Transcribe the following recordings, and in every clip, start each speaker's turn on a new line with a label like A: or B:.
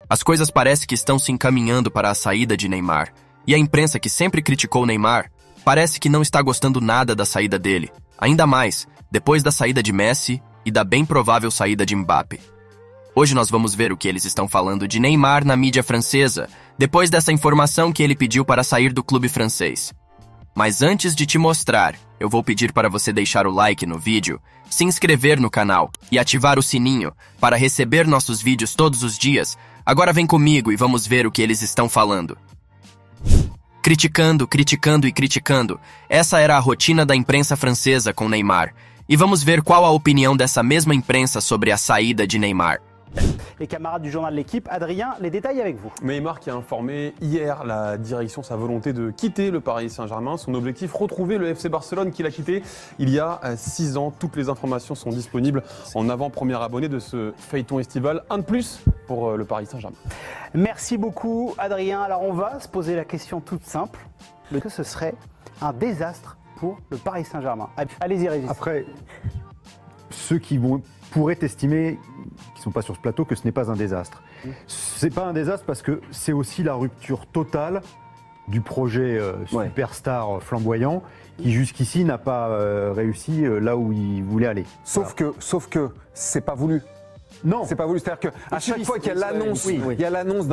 A: As coisas parece que estão se encaminhando para a saída de Neymar, e a imprensa que sempre criticou Neymar parece que não está gostando nada da saída dele, ainda mais depois da saída de Messi e da bem provável saída de Mbappé. Hoje nós vamos ver o que eles estão falando de Neymar na mídia francesa, depois dessa informação que ele pediu para sair do clube francês. Mas antes de te mostrar, eu vou pedir para você deixar o like no vídeo, se inscrever no canal e ativar o sininho para receber nossos vídeos todos os dias. Agora vem comigo e vamos ver o que eles estão falando. Criticando, criticando e criticando. Essa era a rotina da imprensa francesa com Neymar. E vamos ver qual a opinião dessa mesma imprensa sobre a saída de Neymar.
B: Les camarades du journal de l'équipe, Adrien, les détails avec vous.
C: Neymar qui a informé hier la direction sa volonté de quitter le Paris Saint-Germain. Son objectif, retrouver le FC Barcelone qu'il a quitté il y a 6 ans. Toutes les informations sont disponibles en avant-première abonné de ce feuilleton estival. Un de plus pour le Paris Saint-Germain.
B: Merci beaucoup, Adrien. Alors on va se poser la question toute simple. Est-ce que ce serait un désastre pour le Paris Saint-Germain? Allez-y, Régis.
D: Après, ceux qui pourraient estimer, qui ne sont pas sur ce plateau, que ce n'est pas un désastre. C'est pas un désastre parce que c'est aussi la rupture totale du projet superstar flamboyant qui jusqu'ici n'a pas réussi là où il voulait aller.
E: Sauf que c'est pas voulu.
D: Non,
E: c'est pas voulu. C'est-à-dire qu'à chaque fois qu'il y a l'annonce, il y a l'annonce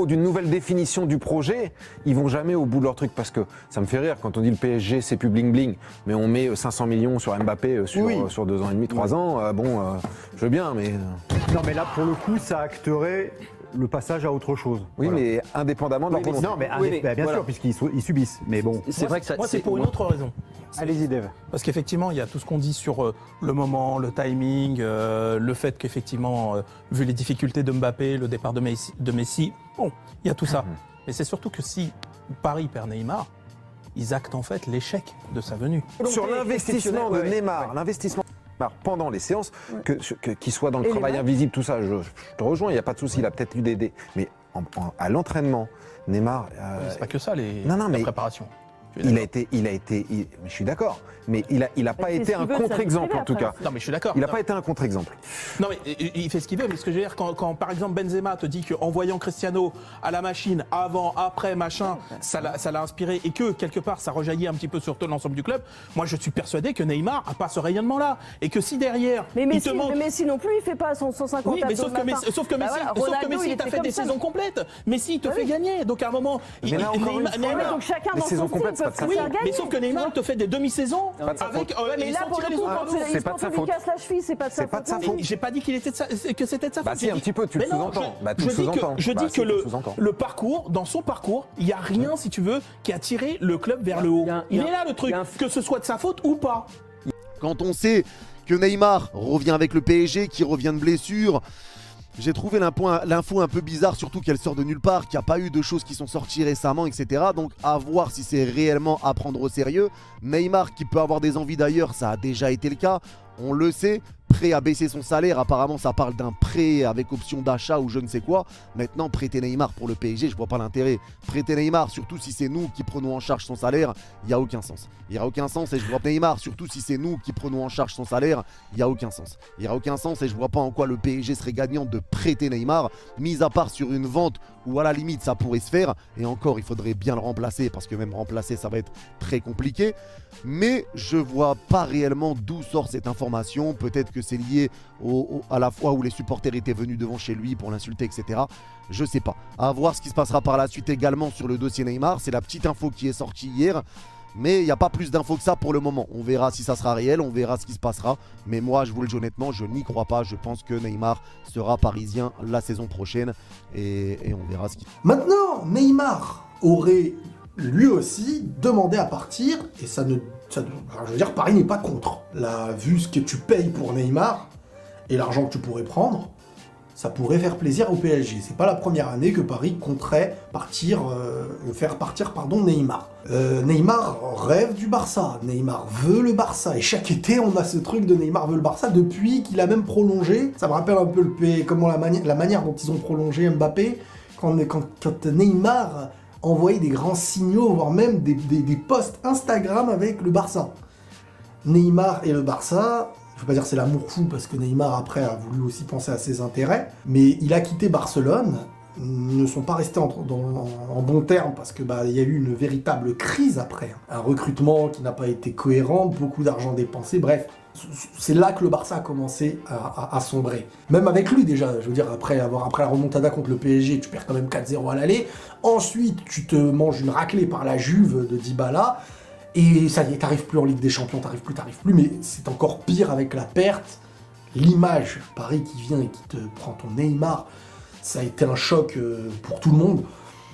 E: d'une nouvelle définition du projet, ils vont jamais au bout de leur truc parce que ça me fait rire quand on dit le PSG c'est plus bling bling, mais on met 500 millions sur Mbappé sur 2 ans et demi, 3 ans. Je veux bien, mais
D: non, mais là pour le coup, ça acterait le passage à autre chose.
E: Oui, voilà. Mais indépendamment de leur volonté.
D: Non, mais bien sûr, puisqu'ils subissent. Mais bon,
F: c'est vrai que ça, moi, c'est pour une autre raison.
B: Allez-y, Dave.
F: Parce qu'effectivement, il y a tout ce qu'on dit sur le moment, le timing, le fait qu'effectivement, vu les difficultés de Mbappé, le départ de Messi, bon, il y a tout ça. Mais c'est surtout que si Paris perd Neymar, ils actent en fait l'échec de sa venue.
E: Sur l'investissement de Neymar, l'investissement pendant les séances, qu'il soit dans le travail invisible, tout ça, je te rejoins, il n'y a pas de souci, il a peut-être eu des... Mais à l'entraînement, Neymar...
F: c'est pas que ça, la préparation.
E: Il a été, je suis d'accord, mais il a pas été un contre-exemple en tout cas.
F: Non mais je suis d'accord.
E: Il n'a pas été un contre-exemple.
F: Non mais il fait ce qu'il veut, mais ce que je veux dire, quand par exemple Benzema te dit qu'en voyant Cristiano à la machine, avant, après, machin, ça l'a inspiré et que quelque part ça rejaillit un petit peu sur tout l'ensemble du club, moi je suis persuadé que Neymar a pas ce rayonnement-là. Et que si derrière...
G: Mais Messi non plus, il fait pas son 150.
F: Oui, mais sauf que Messi t'a fait des saisons complètes. Messi il te fait gagner, donc à un moment...
G: Donc chacun dans son style.
F: Oui, mais sauf que Neymar te fait des demi-saisons avec
G: mais là pour le coup,
E: c'est pas de sa faute.
G: Il casse la cheville, c'est pas de sa faute.
F: J'ai pas dit que c'était de sa faute.
E: Bah si, un petit peu, tu le sous-entends.
F: Je dis que le parcours, dans son parcours, il y a rien, si tu veux, qui a tiré le club vers le haut. Il est là le truc, que ce soit de sa faute ou pas.
H: Quand on sait que Neymar revient avec le PSG, qui revient de blessure, j'ai trouvé l'info un peu bizarre, surtout qu'elle sort de nulle part, qu'il n'y a pas eu de choses qui sont sorties récemment, etc. Donc à voir si c'est réellement à prendre au sérieux. Neymar qui peut avoir des envies d'ailleurs, ça a déjà été le cas, on le sait. Prêt à baisser son salaire, apparemment ça parle d'un prêt avec option d'achat ou je ne sais quoi. Maintenant prêter Neymar pour le PSG, je vois pas l'intérêt. Prêter Neymar, surtout si c'est nous qui prenons en charge son salaire, il n'y a aucun sens. Il n'y a aucun sens et je vois Neymar, surtout si c'est nous qui prenons en charge son salaire, il n'y a aucun sens. Il n'y a aucun sens et je vois pas en quoi le PSG serait gagnant de prêter Neymar, mis à part sur une vente où à la limite ça pourrait se faire. Et encore il faudrait bien le remplacer parce que même remplacer ça va être très compliqué. Mais je vois pas réellement d'où sort cette information. Peut-être que c'est lié à la fois où les supporters étaient venus devant chez lui pour l'insulter, etc. Je sais pas. À voir ce qui se passera par la suite également sur le dossier Neymar. C'est la petite info qui est sortie hier. Mais il n'y a pas plus d'infos que ça pour le moment. On verra si ça sera réel, on verra ce qui se passera. Mais moi, je vous le dis honnêtement, je n'y crois pas. Je pense que Neymar sera parisien la saison prochaine. Et on verra ce qui...
I: Maintenant, Neymar aurait lui aussi demandé à partir. Et je veux dire, Paris n'est pas contre. Là, vu ce que tu payes pour Neymar et l'argent que tu pourrais prendre, ça pourrait faire plaisir au PSG. C'est pas la première année que Paris compterait faire partir Neymar. Neymar rêve du Barça, Neymar veut le Barça, et chaque été on a ce truc de Neymar veut le Barça depuis qu'il a même prolongé. Ça me rappelle un peu la manière dont ils ont prolongé Mbappé, quand Neymar envoyait des grands signaux, voire même des posts Instagram avec le Barça. Neymar et le Barça... Je ne veux pas dire c'est l'amour fou parce que Neymar après a voulu aussi penser à ses intérêts, mais il a quitté Barcelone ne sont pas restés en bons termes parce que il y a eu une véritable crise après. Un recrutement qui n'a pas été cohérent, beaucoup d'argent dépensé, bref. C'est là que le Barça a commencé à sombrer. Même avec lui déjà, je veux dire, après la remontada contre le PSG, tu perds quand même 4-0 à l'aller. Ensuite, tu te manges une raclée par la Juve de Dybala. Et ça y est, t'arrives plus en Ligue des Champions, t'arrives plus. Mais c'est encore pire avec la perte. L'image, Paris qui vient et qui te prend ton Neymar, ça a été un choc pour tout le monde.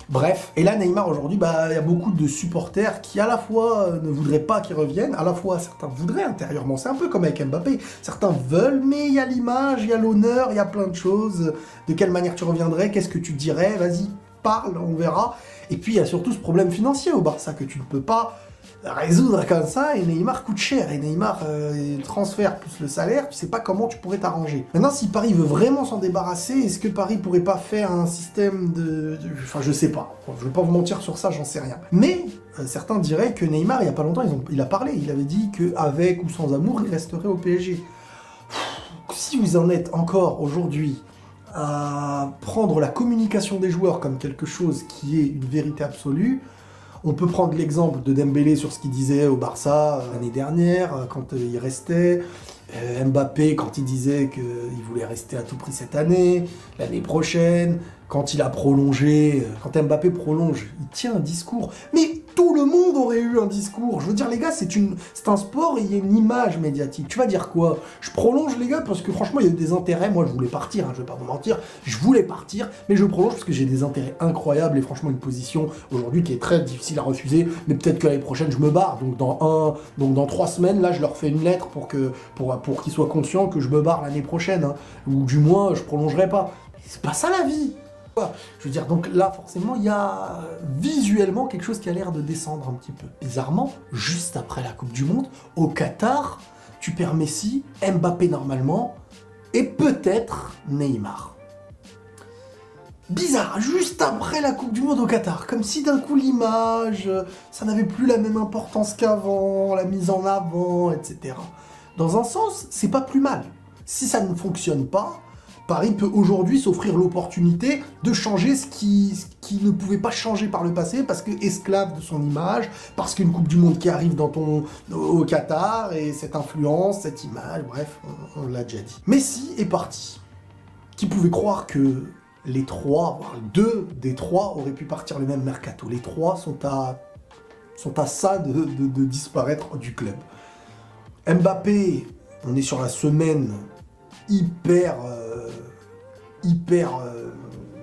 I: Bref, et là Neymar aujourd'hui, il y a beaucoup de supporters qui à la fois ne voudraient pas qu'il revienne, à la fois certains voudraient intérieurement, c'est un peu comme avec Mbappé, certains veulent, mais il y a l'image, il y a l'honneur, il y a plein de choses, de quelle manière tu reviendrais, qu'est-ce que tu dirais, vas-y, parle, on verra. Et puis il y a surtout ce problème financier au Barça que tu ne peux pas résoudre comme ça, et Neymar coûte cher, et Neymar, le transfert plus le salaire, tu sais pas comment tu pourrais t'arranger. Maintenant, si Paris veut vraiment s'en débarrasser, est-ce que Paris pourrait pas faire un système Enfin, je sais pas. Je vais pas vous mentir sur ça, j'en sais rien. Mais certains diraient que Neymar, il y a pas longtemps, il a parlé, il avait dit qu'avec ou sans amour, il resterait au PSG. Si vous en êtes encore aujourd'hui à prendre la communication des joueurs comme quelque chose qui est une vérité absolue, on peut prendre l'exemple de Dembélé sur ce qu'il disait au Barça l'année dernière, quand il restait. Mbappé, quand il disait qu'il voulait rester à tout prix cette année, l'année prochaine. Quand il a prolongé, quand Mbappé prolonge, il tient un discours. Mais tout le monde aurait eu un discours. Je veux dire, les gars, c'est un sport et il y a une image médiatique. Tu vas dire quoi? Je prolonge, les gars, parce que franchement, il y a eu des intérêts. Moi, je voulais partir, je vais pas vous mentir. Je voulais partir, mais je prolonge parce que j'ai des intérêts incroyables et franchement, une position aujourd'hui qui est très difficile à refuser. Mais peut-être que l'année prochaine, je me barre. Donc, dans 3 semaines, là, je leur fais une lettre pour qu'ils soient conscients que je me barre l'année prochaine. Hein. Ou du moins, je prolongerai pas. C'est pas ça la vie. Je veux dire, donc là, forcément, il y a visuellement quelque chose qui a l'air de descendre un petit peu. Bizarrement, juste après la Coupe du Monde, au Qatar, tu perds Messi, Mbappé normalement, et peut-être Neymar. Bizarre, juste après la Coupe du Monde au Qatar, comme si d'un coup l'image, ça n'avait plus la même importance qu'avant, la mise en avant, etc. Dans un sens, c'est pas plus mal. Si ça ne fonctionne pas, Paris peut aujourd'hui s'offrir l'opportunité de changer ce qui ne pouvait pas changer par le passé parce que esclave de son image, parce qu'une Coupe du Monde qui arrive au Qatar et cette influence, cette image, bref, on l'a déjà dit. Messi est parti. Qui pouvait croire que les 3, voire 2 des 3 auraient pu partir le même mercato? Les 3 sont à ça de disparaître du club. Mbappé, on est sur la semaine hyper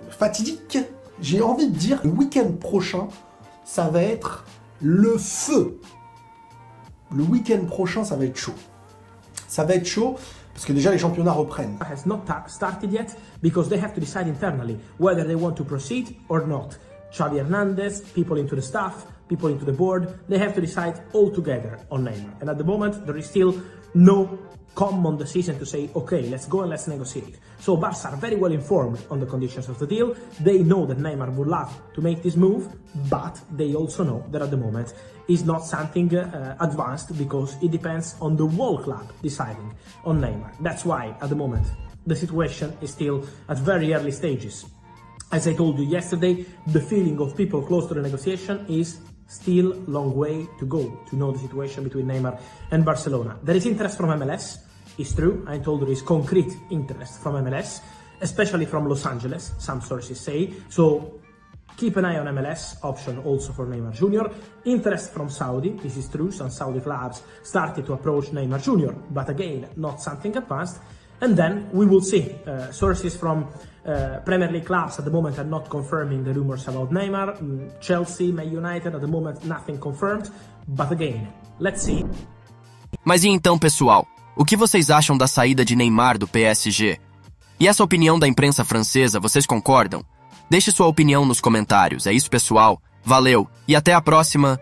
I: fatidique. J'ai envie de dire, le week-end prochain, ça va être le feu. Le week-end prochain, ça va être chaud. Ça va être chaud parce que déjà les championnats reprennent.
J: Has not started yet because they have to decide internally whether they want to proceed or not. Xavi Hernandez, people into the staff, people into the board, they have to decide all together on Neymar. And at the moment, there is still no common decision to say, okay, let's go and let's negotiate. So Barca are very well informed on the conditions of the deal. They know that Neymar would love to make this move, but they also know that at the moment is not something advanced because it depends on the whole club deciding on Neymar. That's why at the moment the situation is still at very early stages. As I told you yesterday, the feeling of people close to the negotiation is still long way to go to know the situation between Neymar and Barcelona. There is interest from MLS, it's true. I told you there is concrete interest from MLS, especially from Los Angeles, some sources say. So keep an eye on MLS, option also for Neymar Jr. Interest from Saudi, this is true. Some Saudi clubs started to approach Neymar Jr., but again, not something advanced. And then we will see. Sources from Premier League clubs at the moment are not confirming the rumors about Neymar. Chelsea, Man United, at the moment nothing confirmed. But again, let's see.
A: Mas e então, pessoal? O que vocês acham da saída de Neymar do PSG? E essa opinião da imprensa francesa, vocês concordam? Deixe sua opinião nos comentários. É isso, pessoal. Valeu e até a próxima.